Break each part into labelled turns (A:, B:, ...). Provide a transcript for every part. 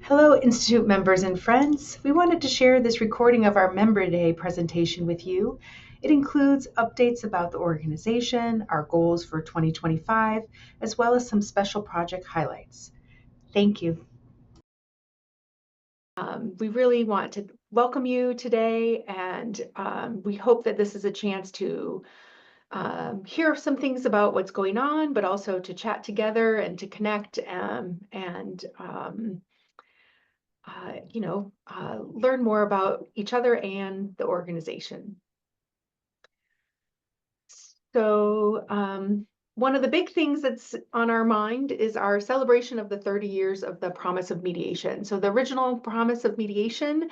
A: Hello, Institute members and friends. We wanted to share this recording of our Member Day presentation with you. It includes updates about the organization, our goals for 2025, as well as some special project highlights. Thank you.
B: We really want to welcome you today, and we hope that this is a chance to hear some things about what's going on, but also to chat together and to connect learn more about each other and the organization. So one of the big things that's on our mind is our celebration of the 30 years of the Promise of Mediation. So the original Promise of Mediation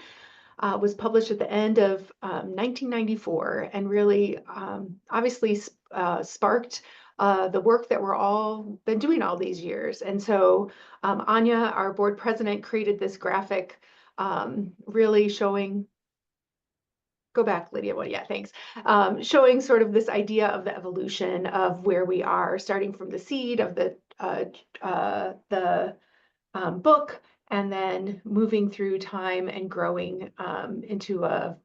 B: was published at the end of 1994 and really obviously sparked the work that we're all been doing all these years. And so Anya, our board president, created this graphic really showing, go back, Lydia, well, yeah, thanks. Showing sort of this idea of the evolution of where we are, starting from the seed of the book, and then moving through time and growing into a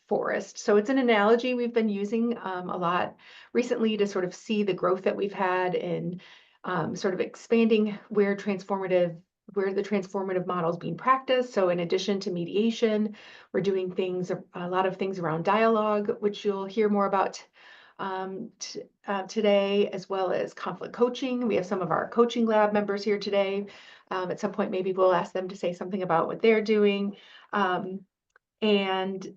B: forest. So it's an analogy we've been using a lot recently to sort of see the growth that we've had in sort of expanding where the transformative model is being practiced. So in addition to mediation, we're doing a lot of things around dialogue, which you'll hear more about today, as well as conflict coaching. We have some of our coaching lab members here today. At some point, maybe we'll ask them to say something about what they're doing, and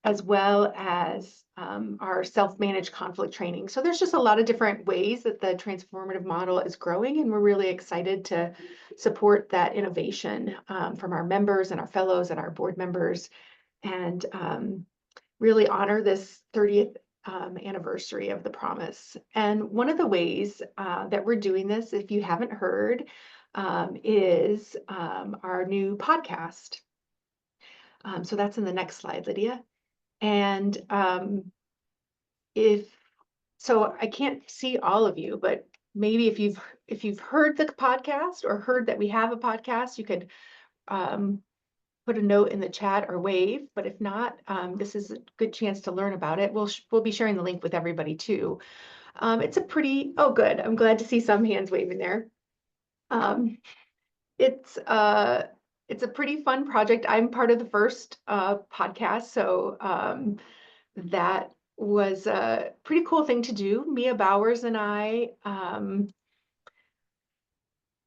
B: as well as our self-managed conflict training. So there's just a lot of different ways that the transformative model is growing, and we're really excited to support that innovation from our members and our fellows and our board members, and really honor this 30th anniversary of the promise. And one of the ways that we're doing this, if you haven't heard, is our new podcast. So that's in the next slide, Lydia. And I can't see all of you, but maybe if you've heard the podcast or heard that we have a podcast, you could put a note in the chat or wave. But if not, this is a good chance to learn about it. We'll be sharing the link with everybody too. It's a pretty, oh good, I'm glad to see some hands waving there. It's a pretty fun project. I'm part of the first podcast, so that was a pretty cool thing to do. Mia Bowers and I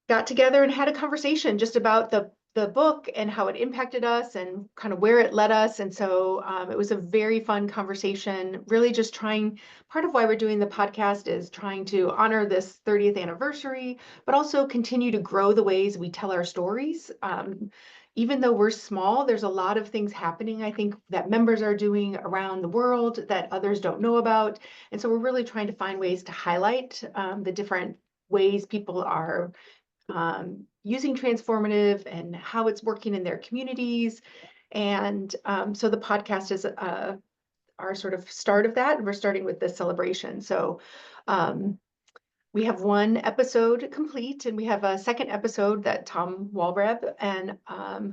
B: got together and had a conversation just about the book and how it impacted us and kind of where it led us. And so it was a very fun conversation, really just part of why we're doing the podcast is trying to honor this 30th anniversary, but also continue to grow the ways we tell our stories. Even though we're small, there's a lot of things happening, I think, that members are doing around the world that others don't know about. And so we're really trying to find ways to highlight the different ways people are using transformative and how it's working in their communities. And so the podcast is our sort of start of that. And we're starting with the celebration. So we have one episode complete, and we have a second episode that Tom Walreb and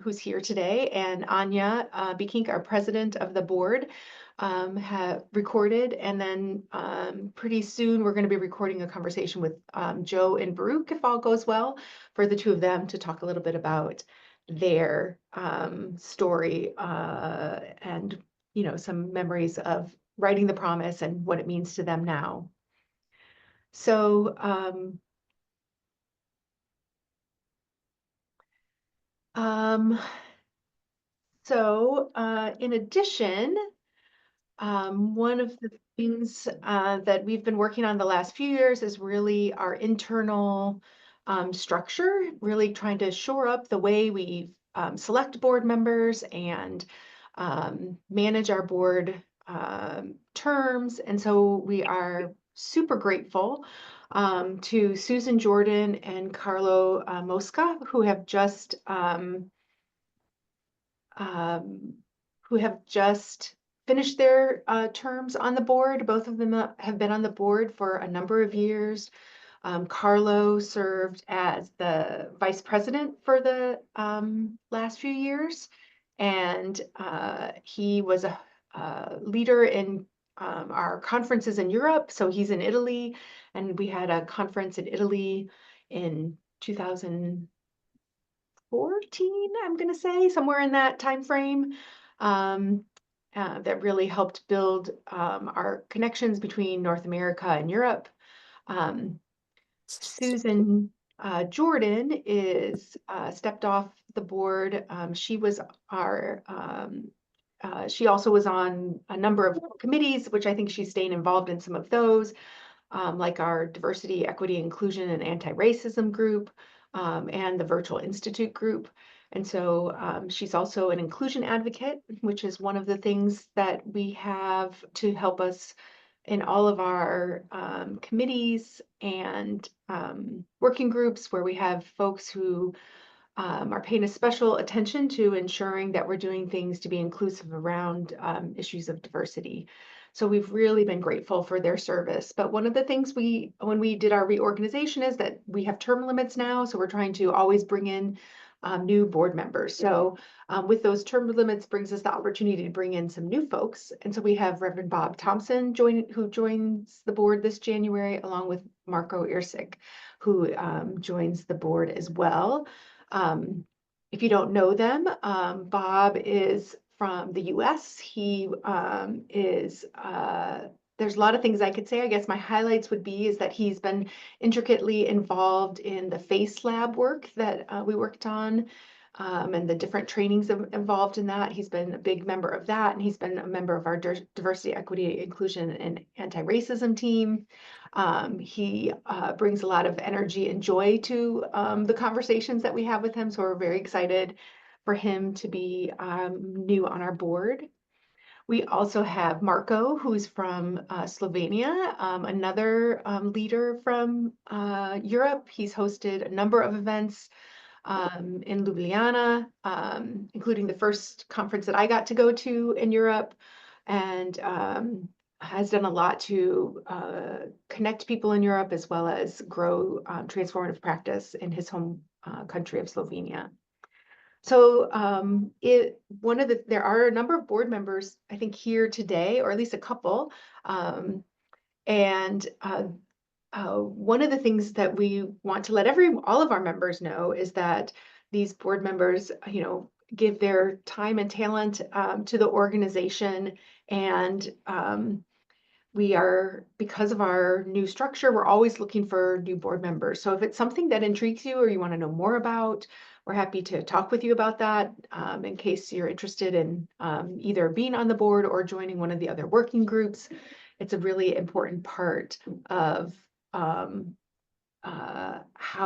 B: who's here today, and Anya Bekink, our president of the board, have recorded. And then pretty soon we're going to be recording a conversation with Joe and Baruch, if all goes well, for the two of them to talk a little bit about their story and some memories of writing the promise and what it means to them now. So in addition, one of the things that we've been working on the last few years is really our internal structure, really trying to shore up the way we select board members and manage our board terms. And so we are super grateful to Susan Jordan and Carlo Mosca, who have just finished their terms on the board. Both of them have been on the board for a number of years. Carlo served as the vice president for the last few years, and he was a leader in our conferences in Europe. So he's in Italy, and we had a conference in Italy in 2014, I'm going to say, somewhere in that time frame. That really helped build our connections between North America and Europe. Um, Susan Jordan is stepped off the board. She was our she also was on a number of committees, which I think she's staying involved in some of those, like our diversity, equity, inclusion, and anti-racism group, and the Virtual Institute group. And so she's also an inclusion advocate, which is one of the things that we have to help us in all of our committees and working groups where we have folks who are paying a special attention to ensuring that we're doing things to be inclusive around issues of diversity. So we've really been grateful for their service. But one of the things when we did our reorganization is that we have term limits now. So we're trying to always bring in new board members. So with those term limits brings us the opportunity to bring in some new folks. And so we have Reverend Bob Thompson who joins the board this January, along with Marco Irsik, who joins the board as well. If you don't know them, Bob is from the US. He is, there's a lot of things I could say. I guess my highlights would be is that he's been intricately involved in the FACE lab work that we worked on, and the different trainings involved in that. He's been a big member of that, and he's been a member of our diversity, equity, inclusion, and anti-racism team. He brings a lot of energy and joy to the conversations that we have with him. So we're very excited for him to be new on our board. We also have Marco, who's from Slovenia, another leader from Europe. He's hosted a number of events in Ljubljana, including the first conference that I got to go to in Europe, and has done a lot to connect people in Europe as well as grow transformative practice in his home country of Slovenia. So there are a number of board members, I think, here today, or at least a couple. And one of the things that we want to let all of our members know is that these board members, give their time and talent to the organization, and because of our new structure, we're always looking for new board members. So if it's something that intrigues you or you want to know more about, we're happy to talk with you about that in case you're interested in either being on the board or joining one of the other working groups. It's a really important part of how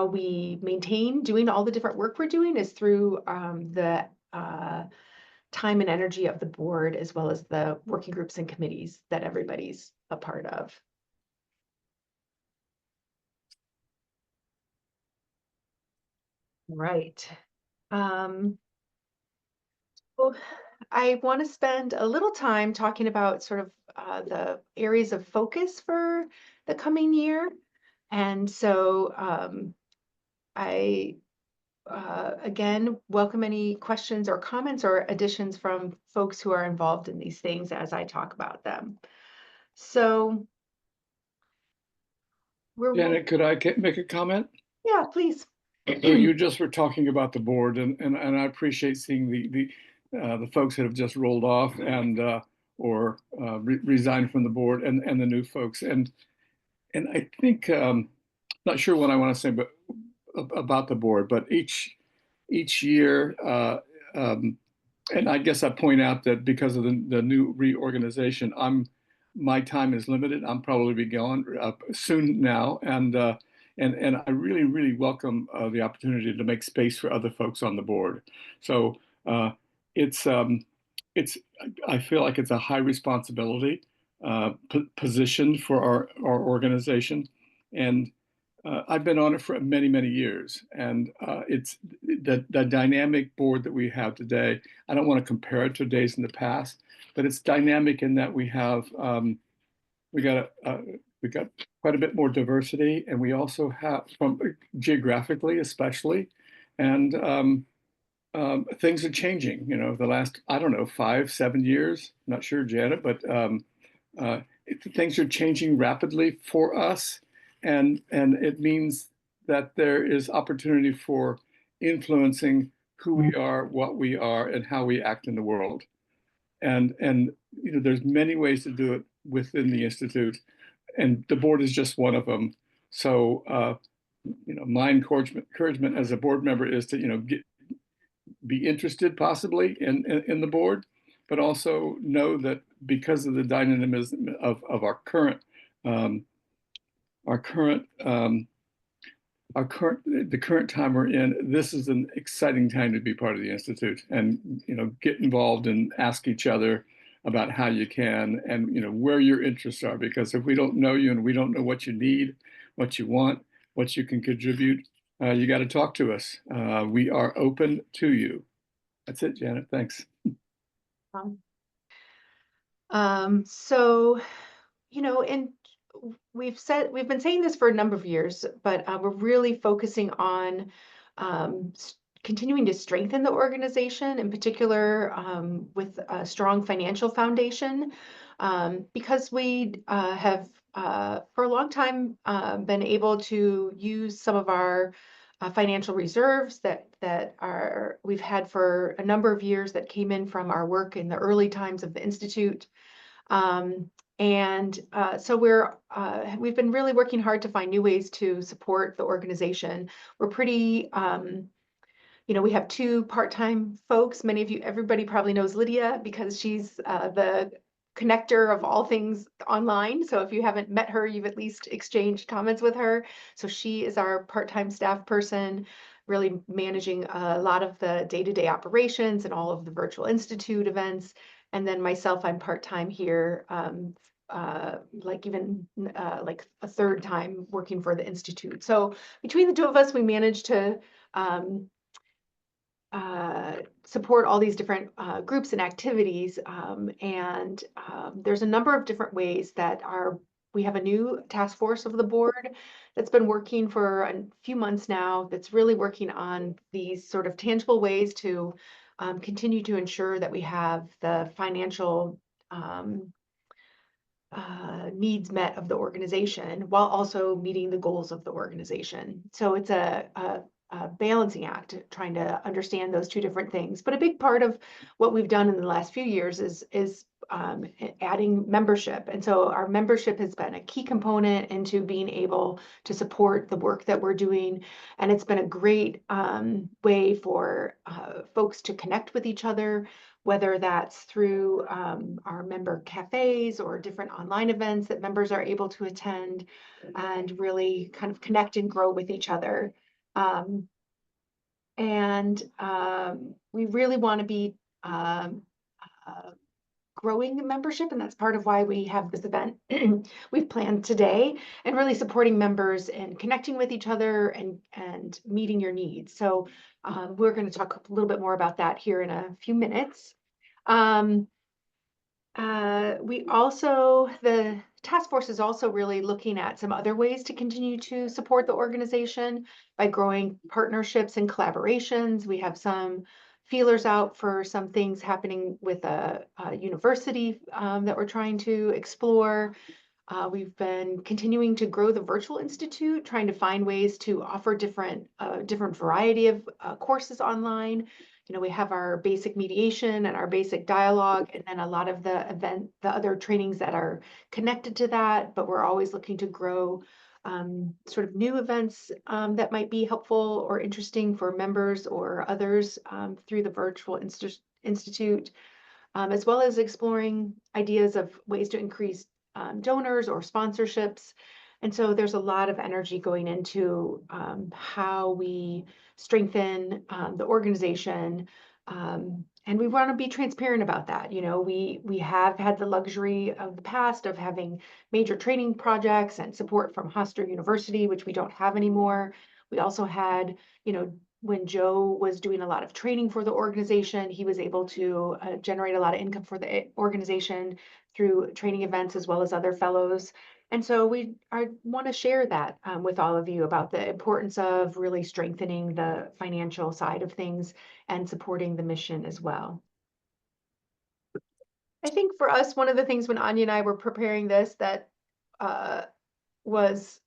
B: we maintain doing all the different work we're doing is through the time and energy of the board, as well as the working groups and committees that everybody's a part of. Right. So I want to spend a little time talking about sort of the areas of focus for the coming year. And so I again, welcome any questions or comments or additions from folks who are involved in these things as I talk about them. So
C: Janet, could I make a comment?
B: Yeah, please.
C: So you just were talking about the board, and I appreciate seeing the folks that have just rolled off and or resigned from the board, and the new folks, and I think not sure what I want to say, but about the board, but each year, and I guess I point out that because of the new reorganization, my time is limited. I'm probably be going soon now, and I really welcome the opportunity to make space for other folks on the board. So it's I feel like it's a high responsibility position for our organization, and I've been on it for many years, and it's the dynamic board that we have today. I don't want to compare it to days in the past, but it's dynamic in that we got we've got quite a bit more diversity, and we also have, from geographically especially, and things are changing. You know, the last, I don't know, 5, 7 years. I'm not sure, Janet, but things are changing rapidly for us, and it means that there is opportunity for influencing who we are, what we are, and how we act in the world. And you know, there's many ways to do it within the Institute, and the board is just one of them. So, you know, my encouragement as a board member is to, you know, be interested possibly in the board, but also know that because of the dynamism of our current um, our current the current time we're in, this is an exciting time to be part of the Institute, and you know, get involved and ask each other about how you can, and you know, where your interests are, because if we don't know you and we don't know what you need, what you want, what you can contribute, you got to talk to us. We are open to you. That's it, Janet. Thanks.
B: So, you know, and we've been saying this for a number of years, but we're really focusing on continuing to strengthen the organization, in particular with a strong financial foundation, because we have for a long time been able to use some of our financial reserves that we've had for a number of years that came in from our work in the early times of the Institute. So we've been really working hard to find new ways to support the organization. We're pretty, you know, we have 2 part-time folks. Everybody probably knows Lydia because she's the connector of all things online. So if you haven't met her, you've at least exchanged comments with her. So she is our part-time staff person, really managing a lot of the day-to-day operations and all of the virtual institute events. And then myself, I'm part-time here, like a third time working for the Institute. So between the 2 of us, we managed to support all these different groups and activities. There's a number of different ways that we have a new task force of the board that's been working for a few months now, that's really working on these sort of tangible ways to continue to ensure that we have the financial needs met of the organization while also meeting the goals of the organization. So it's a balancing act, trying to understand those 2 different things. But a big part of what we've done in the last few years is adding membership. And so our membership has been a key component into being able to support the work that we're doing. And it's been a great way for folks to connect with each other, whether that's through our member cafes or different online events that members are able to attend and really kind of connect and grow with each other. We really want to be growing the membership, and that's part of why we have this event we've planned today, and really supporting members and connecting with each other and meeting your needs. So we're going to talk a little bit more about that here in a few minutes. The task force is also really looking at some other ways to continue to support the organization by growing partnerships and collaborations. We have some feelers out for some things happening with a university that we're trying to explore. We've been continuing to grow the virtual institute, trying to find ways to offer different variety of courses online. You know, we have our basic mediation and our basic dialogue, and then a lot of the other trainings that are connected to that, but we're always looking to grow sort of new events that might be helpful or interesting for members or others through the virtual institute, as well as exploring ideas of ways to increase donors or sponsorships. And so there's a lot of energy going into how we strengthen the organization. And we want to be transparent about that. You know, we have had the luxury of the past of having major training projects and support from Hofstra University, which we don't have anymore. We also had, you know, when Joe was doing a lot of training for the organization, he was able to generate a lot of income for the organization through training events as well as other fellows. And so I want to share that with all of you about the importance of really strengthening the financial side of things and supporting the mission as well. I think for us, one of the things when Anya and I were preparing this that uh, was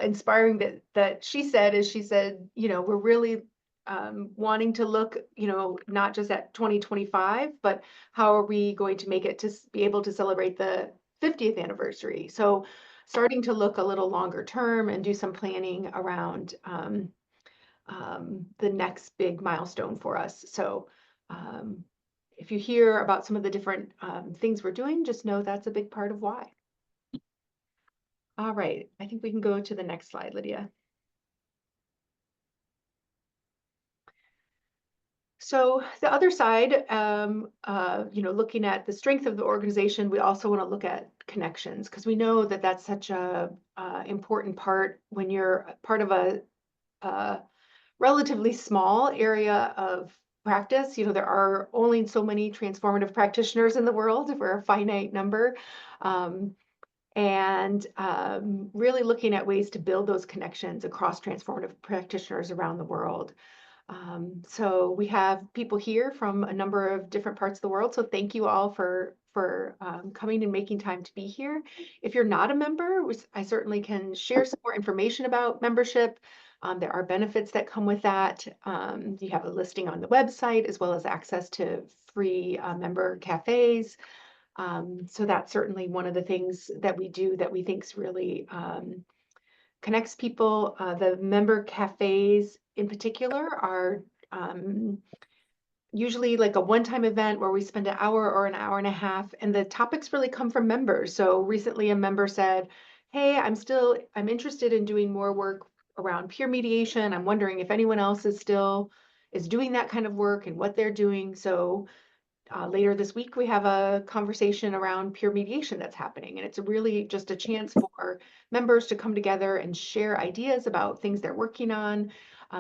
B: inspiring that she said is she said, we're really wanting to look, not just at 2025, but how are we going to make it to be able to celebrate the 50th anniversary? So starting to look a little longer term and do some planning around the next big milestone for us. So um, if you hear about some of the different things we're doing, just know that's a big part of why. All right, I think we can go to the next slide, Lydia. So the other side, looking at the strength of the organization, we also want to look at connections because we know that that's such a important part when you're part of a relatively small area of practice. There are only so many transformative practitioners in the world. We're a finite number. And really looking at ways to build those connections across transformative practitioners around the world. So we have people here from a number of different parts of the world. So thank you all for coming and making time to be here. If you're not a member, I certainly can share some more information about membership. There are benefits that come with that. You have a listing on the website as well as access to free member cafes. So that's certainly one of the things that we do that we think is really connects people. The member cafes in particular are usually like a one-time event where we spend an hour or an hour and a half, and the topics really come from members. So recently a member said, hey, I'm interested in doing more work around peer mediation. I'm wondering if anyone else is doing that kind of work and what they're doing. So later this week, we have a conversation around peer mediation that's happening. And it's really just a chance for members to come together and share ideas about things they're working on.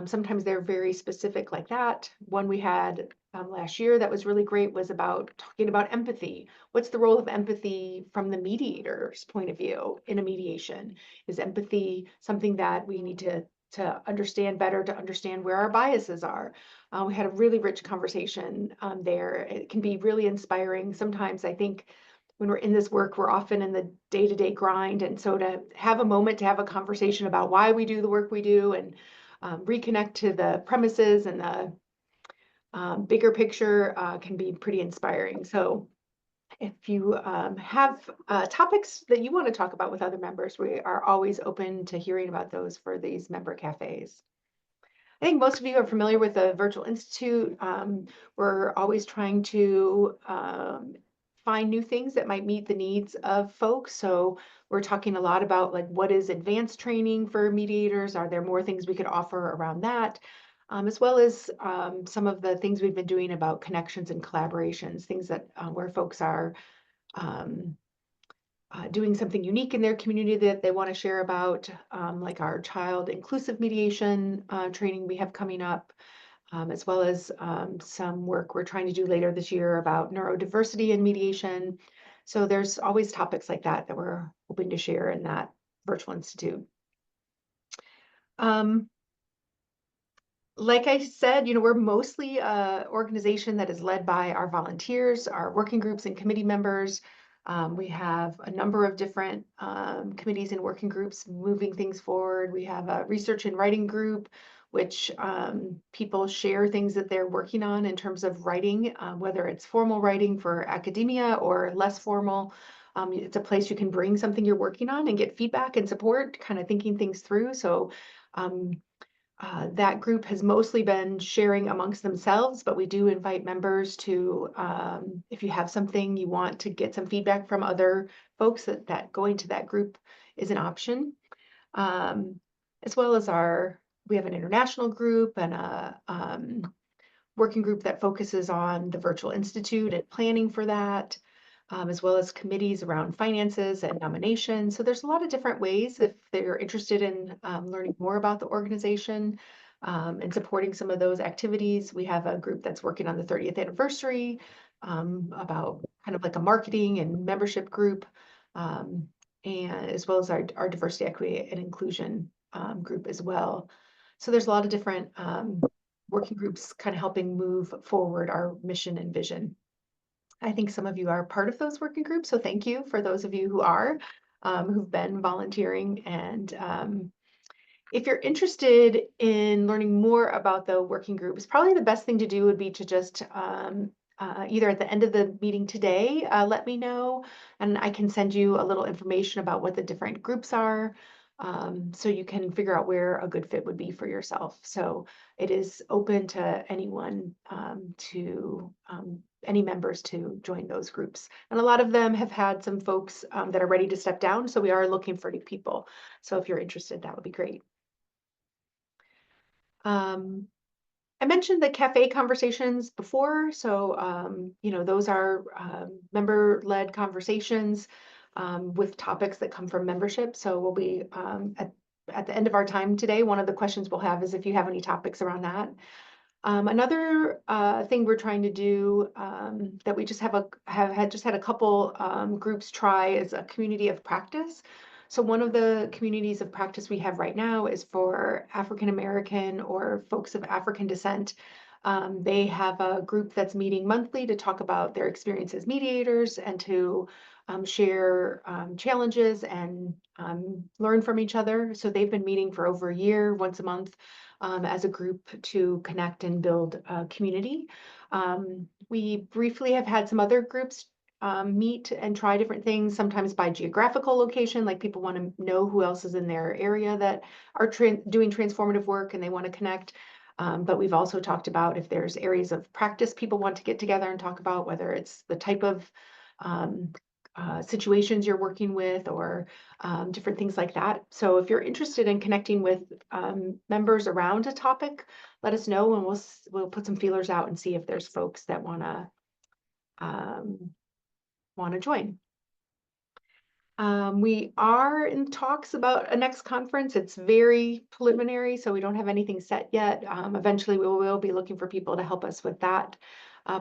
B: Sometimes they're very specific like that. One we had last year that was really great was about talking about empathy. What's the role of empathy from the mediator's point of view in a mediation? Is empathy something that we need to understand better, to understand where our biases are? We had a really rich conversation there. It can be really inspiring. Sometimes I think when we're in this work, we're often in the day-to-day grind. And so to have a moment to have a conversation about why we do the work we do and reconnect to the premises and the bigger picture can be pretty inspiring. So if you have topics that you want to talk about with other members, we are always open to hearing about those for these member cafes. I think most of you are familiar with the Virtual Institute. We're always trying to find new things that might meet the needs of folks. So we're talking a lot about like what is advanced training for mediators? Are there more things we could offer around that? As well as some of the things we've been doing about connections and collaborations, things that where folks are um, doing something unique in their community that they want to share about, like our child inclusive mediation training we have coming up, as well as some work we're trying to do later this year about neurodiversity and mediation. So there's always topics like that that we're hoping to share in that virtual institute. Like I said, we're mostly an organization that is led by our volunteers, our working groups and committee members. We have a number of different committees and working groups moving things forward. We have a research and writing group, which people share things that they're working on in terms of writing, whether it's formal writing for academia or less formal. It's a place you can bring something you're working on and get feedback and support, kind of thinking things through. So that group has mostly been sharing amongst themselves, but we do invite members to, if you have something you want to get some feedback from other folks, that going to that group is an option. As well as we have an international group and a working group that focuses on the Virtual Institute and planning for that, as well as committees around finances and nominations. So there's a lot of different ways if they're interested in learning more about the organization and supporting some of those activities. We have a group that's working on the 30th anniversary about kind of like a marketing and membership group. and as well as our diversity, equity, and inclusion group as well. So there's a lot of different working groups kind of helping move forward our mission and vision. I think some of you are part of those working groups, so thank you for those of you who are, who've been volunteering. And if you're interested in learning more about the working groups, probably the best thing to do would be to just either at the end of the meeting today, let me know, and I can send you a little information about what the different groups are, so you can figure out where a good fit would be for yourself. So it is open to anyone, any members to join those groups. And a lot of them have had some folks that are ready to step down, so we are looking for new people. So if you're interested, that would be great. I mentioned the cafe conversations before, so those are member-led conversations with topics that come from membership. So we'll be at the end of our time today, one of the questions we'll have is if you have any topics around that. Another thing we're trying to do that we just have had a couple groups try is a community of practice. So one of the communities of practice we have right now is for African American or folks of African descent. They have a group that's meeting monthly to talk about their experience as mediators and to share challenges and learn from each other. So they've been meeting for over a year, once a month, as a group to connect and build a community. We briefly have had some other groups meet and try different things, sometimes by geographical location, like people want to know who else is in their area that are doing transformative work and they want to connect. But we've also talked about if there's areas of practice people want to get together and talk about, whether it's the type of situations you're working with or different things like that. So if you're interested in connecting with members around a topic, let us know and we'll put some feelers out and see if there's folks that want to join. We are in talks about a next conference. It's very preliminary, so we don't have anything set yet. Eventually, we will be looking for people to help us with that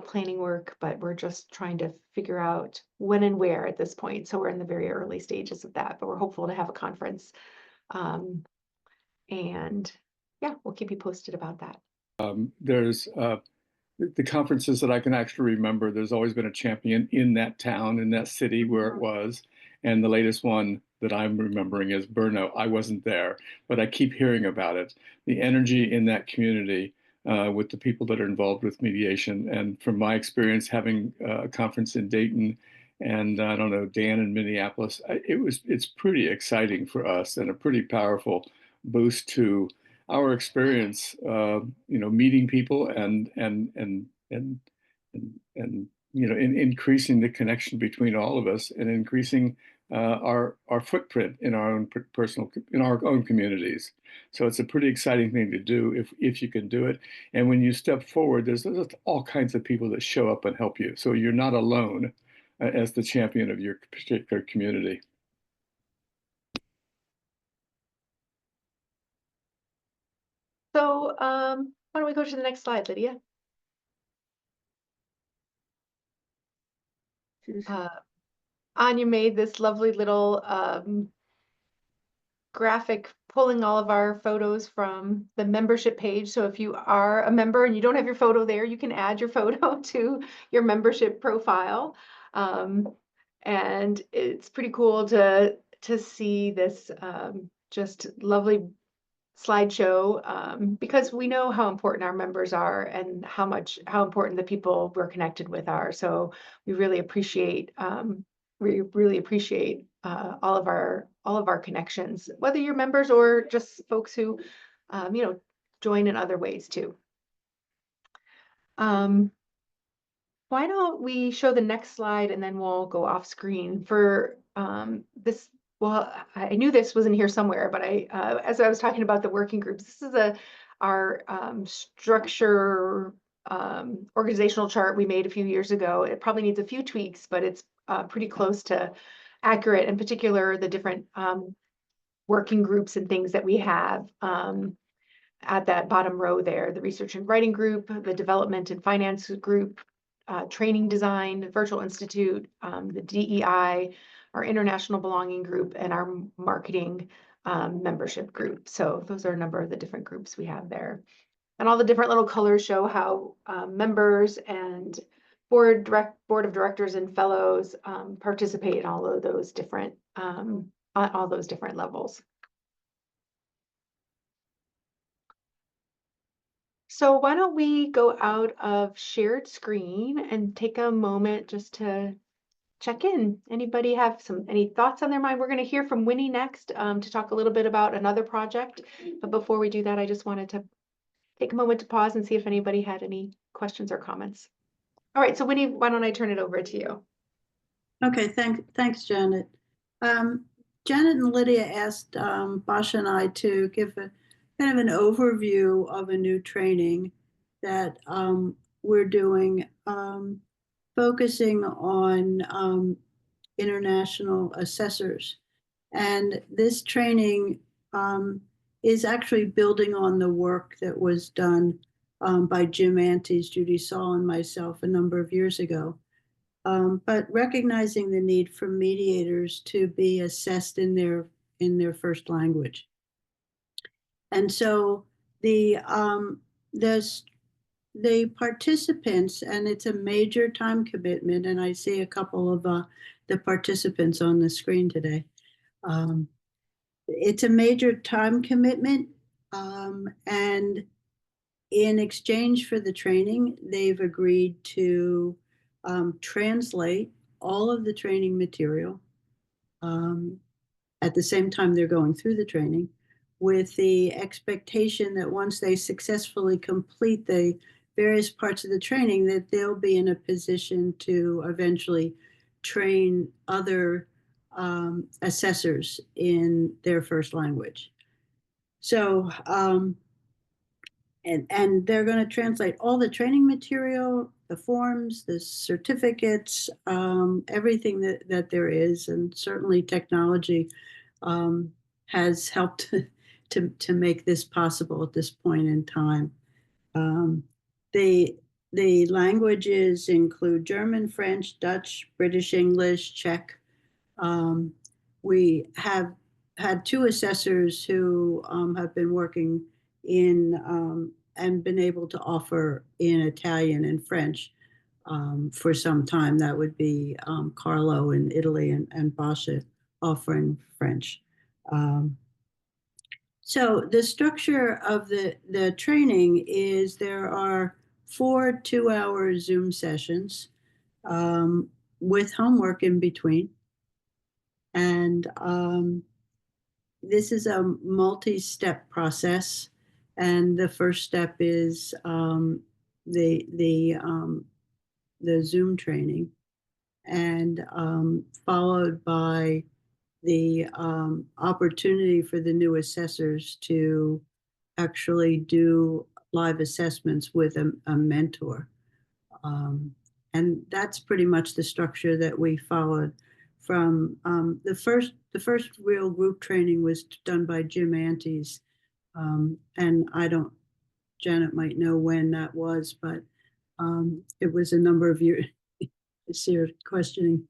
B: planning work, but we're just trying to figure out when and where at this point. So we're in the very early stages of that, but we're hopeful to have a conference. And yeah, we'll keep you posted about that.
C: There's the conferences that I can actually remember, there's always been a champion in that town, in that city where it was. And the latest one that I'm remembering is Brno. I wasn't there, but I keep hearing about it. The energy in that community with the people that are involved with mediation. And from my experience having a conference in Dayton and I don't know, Dan in Minneapolis, it's pretty exciting for us and a pretty powerful boost to our experience, meeting people and increasing the connection between all of us and increasing our footprint in our own in our own communities. So it's a pretty exciting thing to do if you can do it. And when you step forward, there's all kinds of people that show up and help you. So you're not alone as the champion of your particular community.
B: So why don't we go to the next slide, Lydia? Anya made this lovely little graphic pulling all of our photos from the membership page. So if you are a member and you don't have your photo there, you can add your photo to your membership profile. And it's pretty cool to see this just lovely slideshow because we know how important our members are and how important the people we're connected with are. So we really appreciate all of our connections, whether you're members or just folks who join in other ways too. Why don't we show the next slide and then we'll go off screen for this. Well, I knew this was in here somewhere, but as I was talking about the working groups, this is our structure organizational chart we made a few years ago. It probably needs a few tweaks, but it's pretty close to accurate. In particular, the different working groups and things that we have at that bottom row there: the research and writing group, the development and finance group, training design, virtual institute, the DEI, our international belonging group, and our marketing membership group. So those are a number of the different groups we have there. And all the different little colors show how members and board of directors and fellows participate in all of those different levels. So why don't we go out of shared screen and take a moment just to check in. Anybody have any thoughts on their mind? We're going to hear from Winnie next to talk a little bit about another project. But before we do that, I just wanted to take a moment to pause and see if anybody had any questions or comments. All right, so Winnie, why don't I turn it over to you?
D: Okay, thanks, Janet. Janet and Lydia asked Basha and I to give a kind of an overview of a new training that we're doing, focusing on international assessors. And this training is actually building on the work that was done by Jim Antes, Judy Saul, and myself a number of years ago. But recognizing the need for mediators to be assessed in their first language. And so the participants, and it's a major time commitment, and I see a couple of the participants on the screen today. It's a major time commitment, and in exchange for the training, they've agreed to translate all of the training material at the same time they're going through the training, with the expectation that once they successfully complete the various parts of the training, that they'll be in a position to eventually train other assessors in their first language. So, and they're going to translate all the training material, the forms, the certificates, everything that there is, and certainly technology has helped to make this possible at this point in time. The languages include German, French, Dutch, British English, Czech. We have had two assessors who have been working in and been able to offer in Italian and French for some time. That would be Carlo in Italy and Basha offering French. So the structure of the training is there are 4 2-hour Zoom sessions with homework in between. And this is a multi-step process. And the first step is the Zoom training, and followed by the opportunity for the new assessors to actually do live assessments with a mentor. And that's pretty much the structure that we followed from the first real group training was done by Jim Antes. And Janet might know when that was, but it was a number of years. I see her questioning.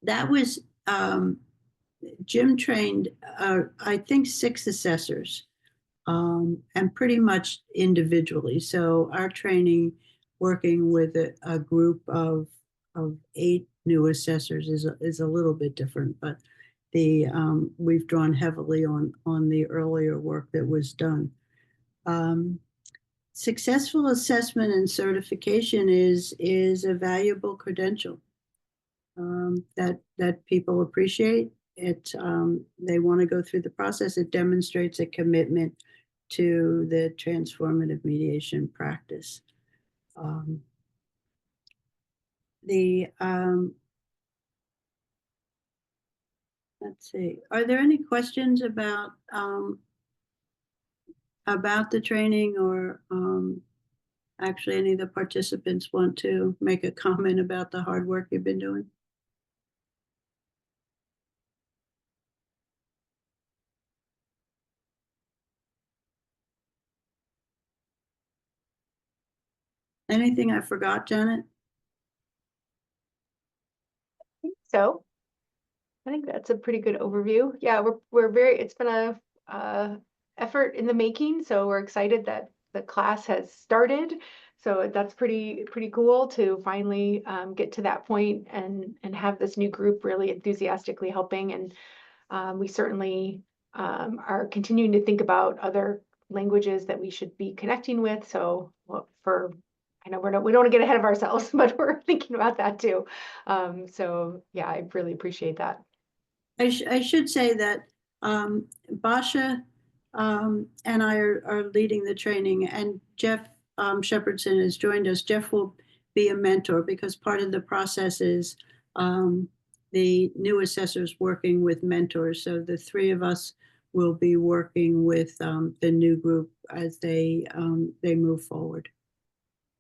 D: That was, Jim trained, I think, 6 assessors, and pretty much individually. So our training, working with a group of 8 new assessors, is a little bit different, but we've drawn heavily on the earlier work that was done. Successful assessment and certification is a valuable credential that people appreciate. They want to go through the process. It demonstrates a commitment to the transformative mediation practice. Let's see. Are there any questions about the training, or actually any of the participants want to make a comment about the hard work you've been doing? Anything I forgot, Janet?
B: So I think that's a pretty good overview. Yeah, it's been a effort in the making, so we're excited that the class has started. So that's pretty cool to finally get to that point and have this new group really enthusiastically helping. And we certainly are continuing to think about other languages that we should be connecting with. So I know we don't want to get ahead of ourselves, but we're thinking about that too. So yeah, I really appreciate that.
D: I should say that Basha and I are leading the training, and Jeff Shepherdson has joined us. Jeff will be a mentor because part of the process is the new assessors working with mentors. So the three of us will be working with the new group as they move forward.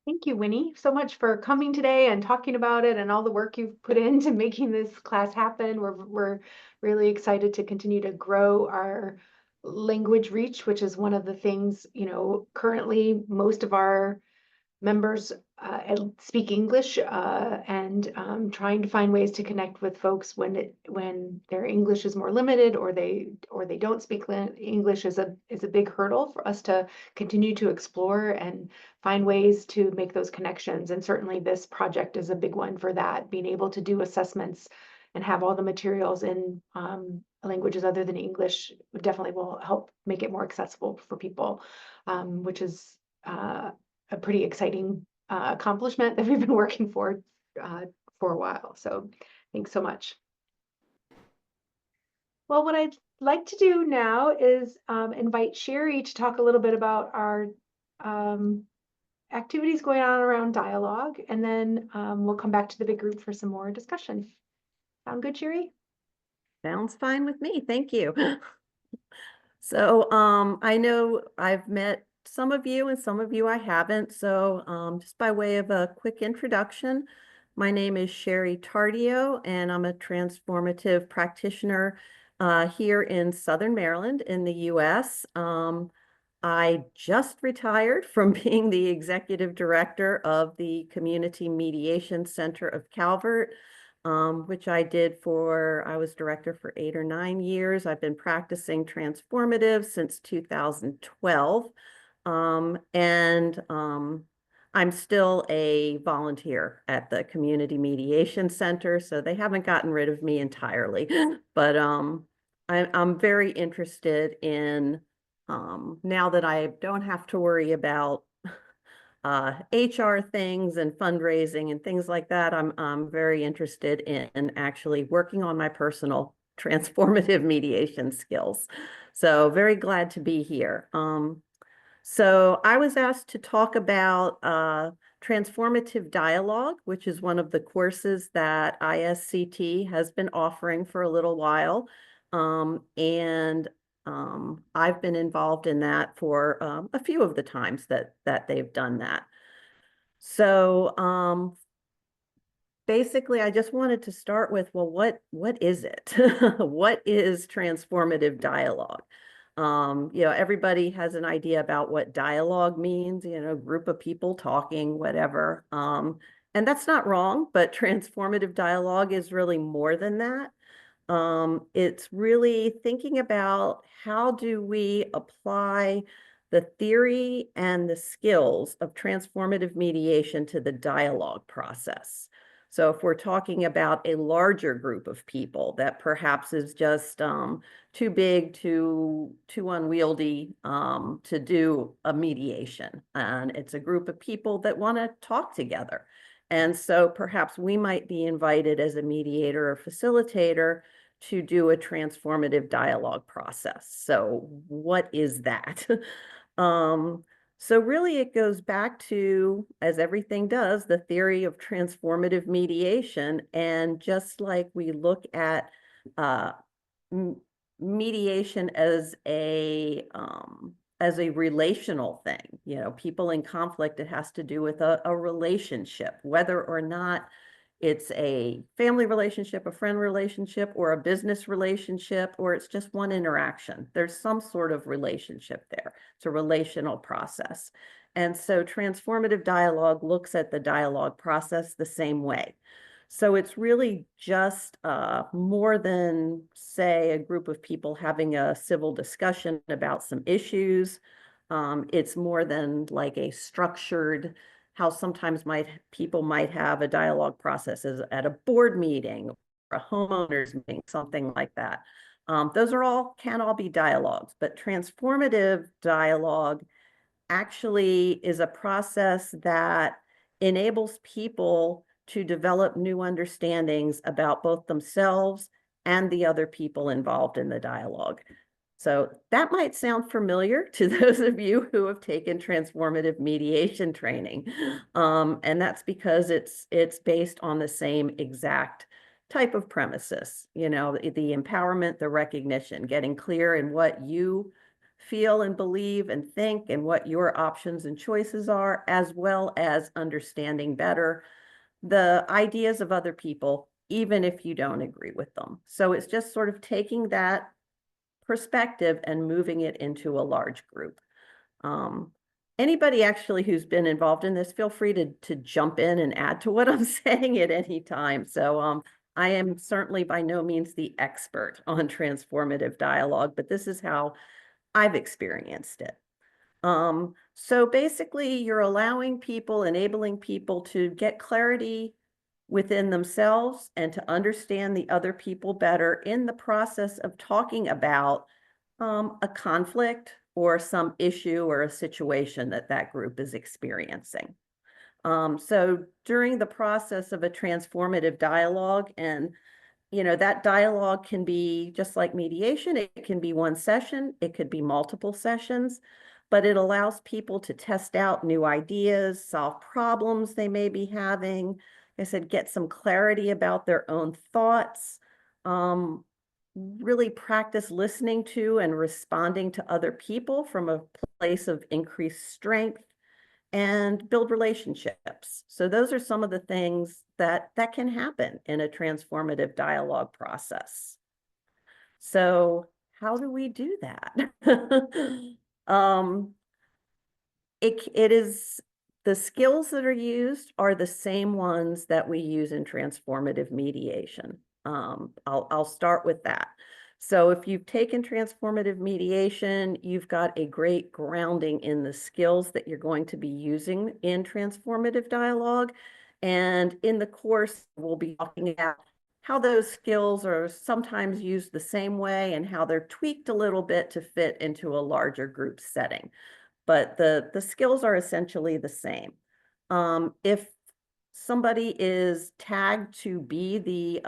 B: Thank you, Winnie, so much for coming today and talking about it and all the work you've put into making this class happen. We're really excited to continue to grow our language reach, which is one of the things, currently most of our members speak English and trying to find ways to connect with folks when their English is more limited or they don't speak English is a big hurdle for us to continue to explore and find ways to make those connections. And certainly this project is a big one for that, being able to do assessments and have all the materials in languages other than English definitely will help make it more accessible for people, which is a pretty exciting accomplishment that we've been working for a while. So thanks so much. Well, what I'd like to do now is invite Sherry to talk a little bit about our activities going on around dialogue, and then we'll come back to the big group for some more discussion. Sound good, Sherry?
E: Sounds fine with me. Thank you. So I know I've met some of you and some of you I haven't. So just by way of a quick introduction, my name is Sherry Tardio, and I'm a transformative practitioner here in Southern Maryland in the US. I just retired from being the executive director of the Community Mediation Center of Calvert, which I was director for 8 or 9 years. I've been practicing transformative since 2012. I'm still a volunteer at the Community Mediation Center, so they haven't gotten rid of me entirely. But I'm very interested in, now that I don't have to worry about HR things and fundraising and things like that, I'm very interested in actually working on my personal transformative mediation skills. So very glad to be here. So I was asked to talk about transformative dialogue, which is one of the courses that ISCT has been offering for a little while. I've been involved in that for a few of the times that they've done that. So basically, I just wanted to start with, well, what is it? What is transformative dialogue? Everybody has an idea about what dialogue means, group of people talking, whatever. And that's not wrong, but transformative dialogue is really more than that. It's really thinking about how do we apply the theory and the skills of transformative mediation to the dialogue process. So if we're talking about a larger group of people that perhaps is just too big, too unwieldy to do a mediation, and it's a group of people that want to talk together. And so perhaps we might be invited as a mediator or facilitator to do a transformative dialogue process. So what is that? So really it goes back to, as everything does, the theory of transformative mediation. And just like we look at mediation as a relational thing, people in conflict, it has to do with a relationship, whether or not it's a family relationship, a friend relationship, or a business relationship, or it's just one interaction. There's some sort of relationship there. It's a relational process. And so transformative dialogue looks at the dialogue process the same way. So it's really just more than, say, a group of people having a civil discussion about some issues. It's more than like a structured, how sometimes people might have a dialogue process at a board meeting or a homeowners meeting, something like that. Those can all be dialogues, but transformative dialogue actually is a process that enables people to develop new understandings about both themselves and the other people involved in the dialogue. So that might sound familiar to those of you who have taken transformative mediation training. And that's because it's based on the same exact type of premises, you know, the empowerment, the recognition, getting clear in what you feel and believe and think and what your options and choices are, as well as understanding better the ideas of other people, even if you don't agree with them. So it's just sort of taking that perspective and moving it into a large group. Anybody actually who's been involved in this, feel free to jump in and add to what I'm saying at any time. So I am certainly by no means the expert on transformative dialogue, but this is how I've experienced it. So basically you're enabling people to get clarity within themselves and to understand the other people better in the process of talking about a conflict or some issue or a situation that group is experiencing. So during the process of a transformative dialogue, and you know, that dialogue can be just like mediation. It can be one session, it could be multiple sessions, but it allows people to test out new ideas, solve problems they may be having. Like I said, get some clarity about their own thoughts, really practice listening to and responding to other people from a place of increased strength, and build relationships. So those are some of the things that can happen in a transformative dialogue process. So how do we do that? It is, the skills that are used are the same ones that we use in transformative mediation. I'll start with that. So if you've taken transformative mediation, you've got a great grounding in the skills that you're going to be using in transformative dialogue. And in the course, we'll be talking about how those skills are sometimes used the same way and how they're tweaked a little bit to fit into a larger group setting. But the skills are essentially the same. If somebody is tagged to be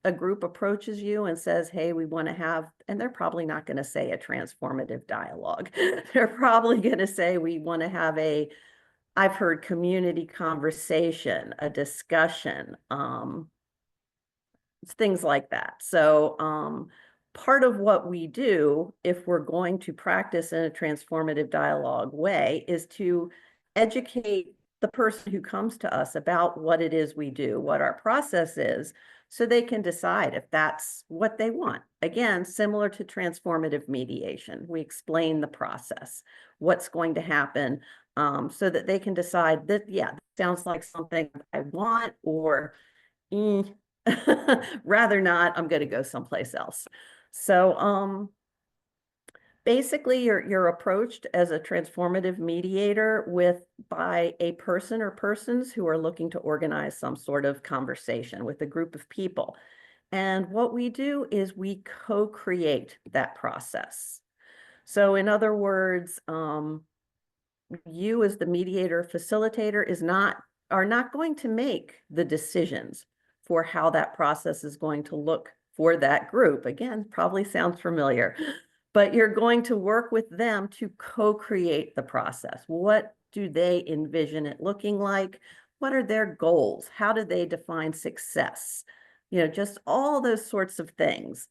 E: a group approaches you and says, hey, we want to have, and they're probably not going to say a transformative dialogue. They're probably going to say, we want to have I've heard community conversation, a discussion, things like that. So part of what we do, if we're going to practice in a transformative dialogue way, is to educate the person who comes to us about what it is we do, what our process is, so they can decide if that's what they want. Again, similar to transformative mediation, we explain the process, what's going to happen, so that they can decide that, yeah, that sounds like something I want, or rather not, I'm going to go someplace else. So basically you're approached as a transformative mediator by a person or persons who are looking to organize some sort of conversation with a group of people. And what we do is we co-create that process. So in other words, you as the mediator facilitator are not going to make the decisions for how that process is going to look for that group. Again, probably sounds familiar, but you're going to work with them to co-create the process. What do they envision it looking like? What are their goals? How do they define success? You know, just all those sorts of things.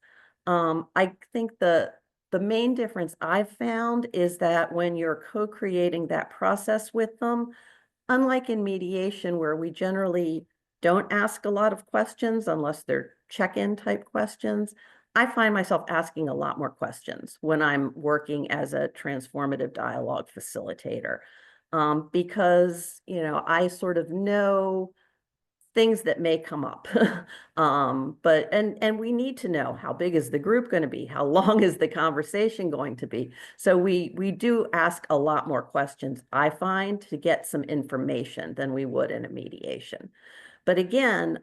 E: I think the main difference I've found is that when you're co-creating that process with them, unlike in mediation where we generally don't ask a lot of questions unless they're check-in type questions, I find myself asking a lot more questions when I'm working as a transformative dialogue facilitator, because, you know, I sort of know things that may come up. And we need to know, how big is the group going to be? How long is the conversation going to be? So we do ask a lot more questions, I find, to get some information than we would in a mediation. But again,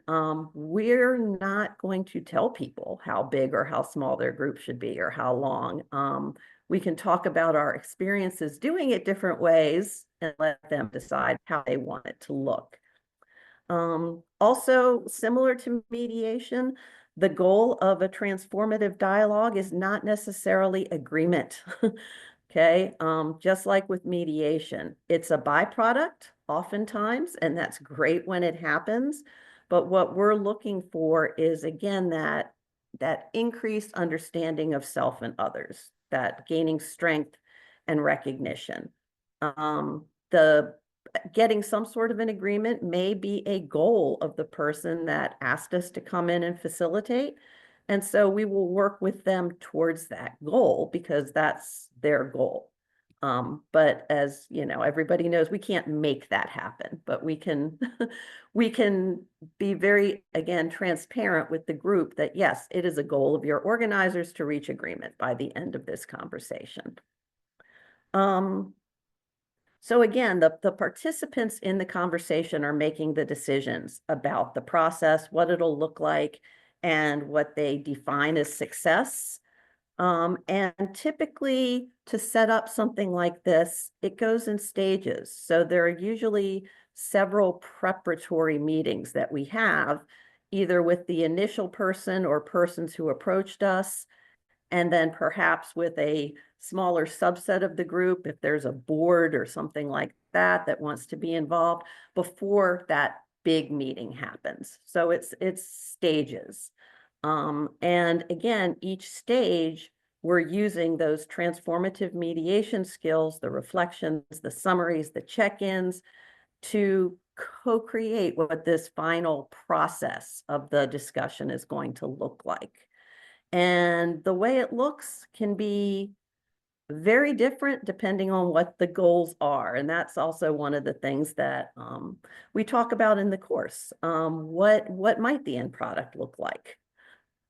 E: we're not going to tell people how big or how small their group should be or how long. We can talk about our experiences doing it different ways and let them decide how they want it to look. Also, similar to mediation, the goal of a transformative dialogue is not necessarily agreement. Okay, just like with mediation, it's a byproduct oftentimes, and that's great when it happens. But what we're looking for is, again, that increased understanding of self and others, that gaining strength and recognition. The getting some sort of an agreement may be a goal of the person that asked us to come in and facilitate. And so we will work with them towards that goal because that's their goal. But as you know, everybody knows we can't make that happen, but we can we can be very, again, transparent with the group that yes, it is a goal of your organizers to reach agreement by the end of this conversation. So again, the participants in the conversation are making the decisions about the process, what it'll look like, and what they define as success. And typically, to set up something like this, it goes in stages. So there are usually several preparatory meetings that we have, either with the initial person or persons who approached us, and then perhaps with a smaller subset of the group, if there's a board or something like that that wants to be involved before that big meeting happens. So it's stages. And again, each stage, we're using those transformative mediation skills, the reflections, the summaries, the check-ins, to co-create what this final process of the discussion is going to look like. And the way it looks can be very different depending on what the goals are. And that's also one of the things that we talk about in the course. What might the end product look like?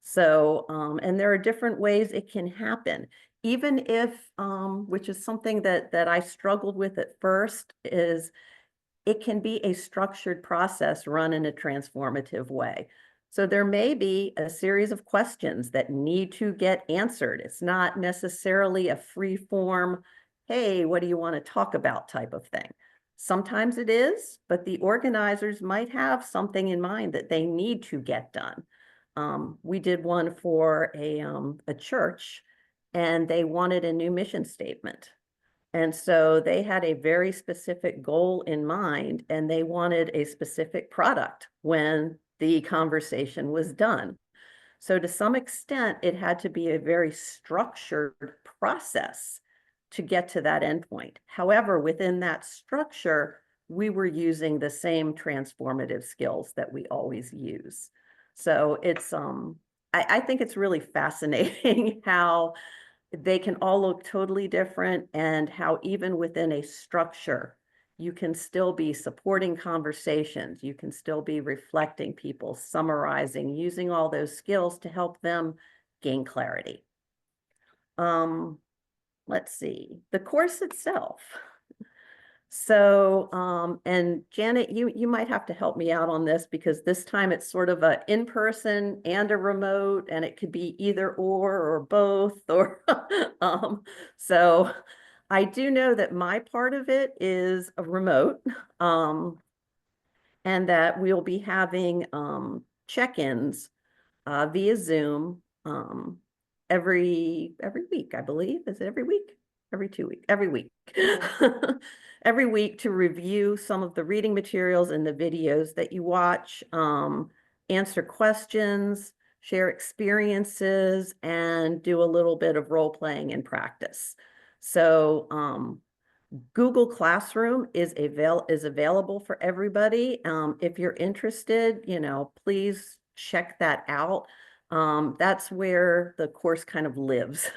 E: So, and there are different ways it can happen. Even if, which is something that I struggled with at first, is it can be a structured process run in a transformative way. So there may be a series of questions that need to get answered. It's not necessarily a free form, hey, what do you want to talk about type of thing. Sometimes it is, but the organizers might have something in mind that they need to get done. We did one for a church, and they wanted a new mission statement. And so they had a very specific goal in mind, and they wanted a specific product when the conversation was done. So to some extent, it had to be a very structured process to get to that endpoint. However, within that structure, we were using the same transformative skills that we always use. So it's, I think it's really fascinating how they can all look totally different, and how even within a structure, you can still be supporting conversations. You can still be reflecting people, summarizing, using all those skills to help them gain clarity. Let's see, the course itself. So, and Janet, you might have to help me out on this, because this time it's sort of a in-person and a remote, and it could be either or both, or so I do know that my part of it is a remote, and that we'll be having check-ins via Zoom every week, I believe. Is it every week? Every 2 weeks? Every week. Every week, to review some of the reading materials and the videos that you watch, answer questions, share experiences, and do a little bit of role playing and practice. So Google Classroom is available for everybody. If you're interested, please check that out. That's where the course kind of lives.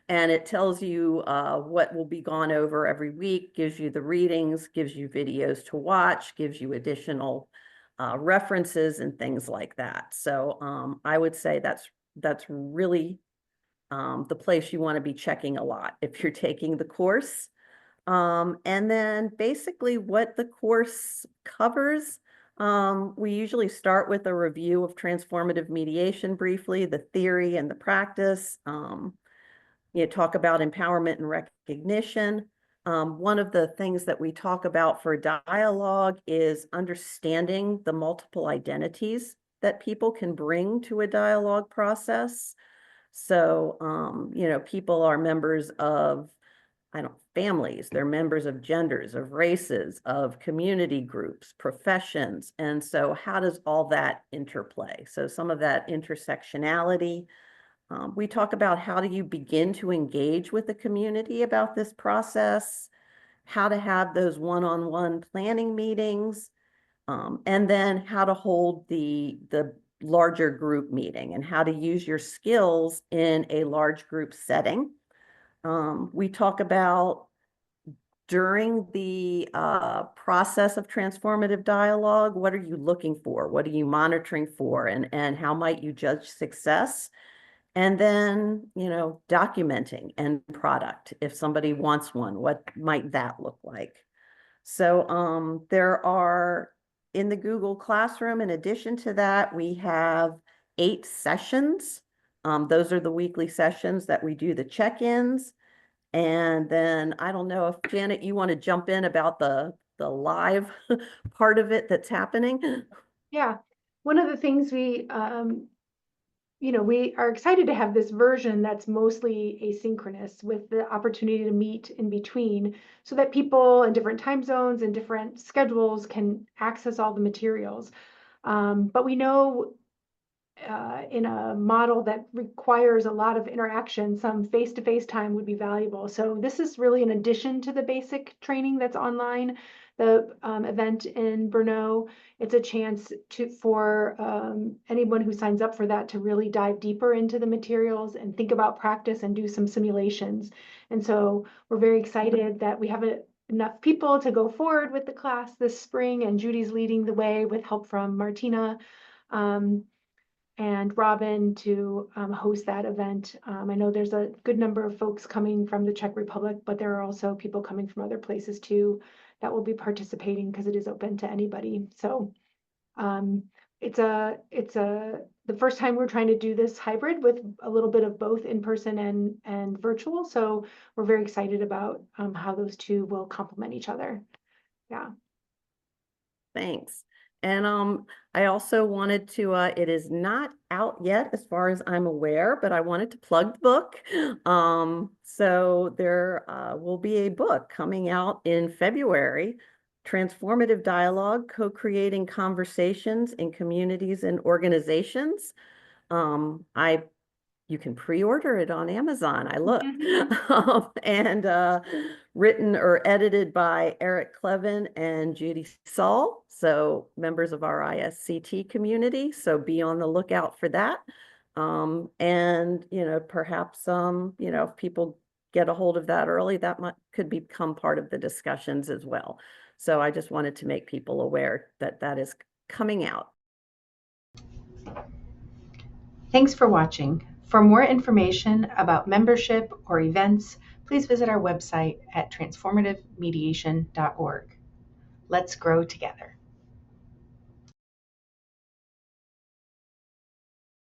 E: And it tells you what will be gone over every week, gives you the readings, gives you videos to watch, gives you additional references and things like that. So I would say that's really the place you want to be checking a lot if you're taking the course. And then basically what the course covers, we usually start with a review of transformative mediation briefly, the theory and the practice. Talk about empowerment and recognition. One of the things that we talk about for dialogue is understanding the multiple identities that people can bring to a dialogue process. So, people are members of families, they're members of genders, of races, of community groups, professions. And so how does all that interplay? So some of that intersectionality. We talk about how do you begin to engage with the community about this process, how to have those one-on-one planning meetings, and then how to hold the larger group meeting and how to use your skills in a large group setting. We talk about during the process of transformative dialogue, what are you looking for? What are you monitoring for? And how might you judge success? And then, documenting end product. If somebody wants one, what might that look like? So there are, in the Google Classroom, in addition to that, we have 8 sessions. Those are the weekly sessions that we do the check-ins. And then I don't know if Janet, you want to jump in about the live part of it that's happening.
B: Yeah, one of the things we are excited to have this version that's mostly asynchronous with the opportunity to meet in between so that people in different time zones and different schedules can access all the materials. But we know in a model that requires a lot of interaction, some face-to-face time would be valuable. So this is really an addition to the basic training that's online, the event in Brno. It's a chance for anyone who signs up for that to really dive deeper into the materials and think about practice and do some simulations. And so we're very excited that we have enough people to go forward with the class this spring, and Judy's leading the way with help from Martina and Robin to host that event. I know there's a good number of folks coming from the Czech Republic, but there are also people coming from other places too that will be participating because it is open to anybody. So it's the first time we're trying to do this hybrid with a little bit of both in person and virtual. So we're very excited about how those two will complement each other. Yeah.
E: Thanks. And I also wanted to, it is not out yet as far as I'm aware, but I wanted to plug the book. So there will be a book coming out in February, Transformative Dialogue, Co-Creating Conversations in Communities and Organizations. You can pre-order it on Amazon. I looked. And written or edited by Eric Clevin and Judy Saul, so members of our ISCT community. So be on the lookout for that. And perhaps if people get a hold of that early, that could become part of the discussions as well. So I just wanted to make people aware that that is coming out.
A: Thanks for watching. For more information about membership or events, please visit our website at transformativemediation.org. Let's grow together.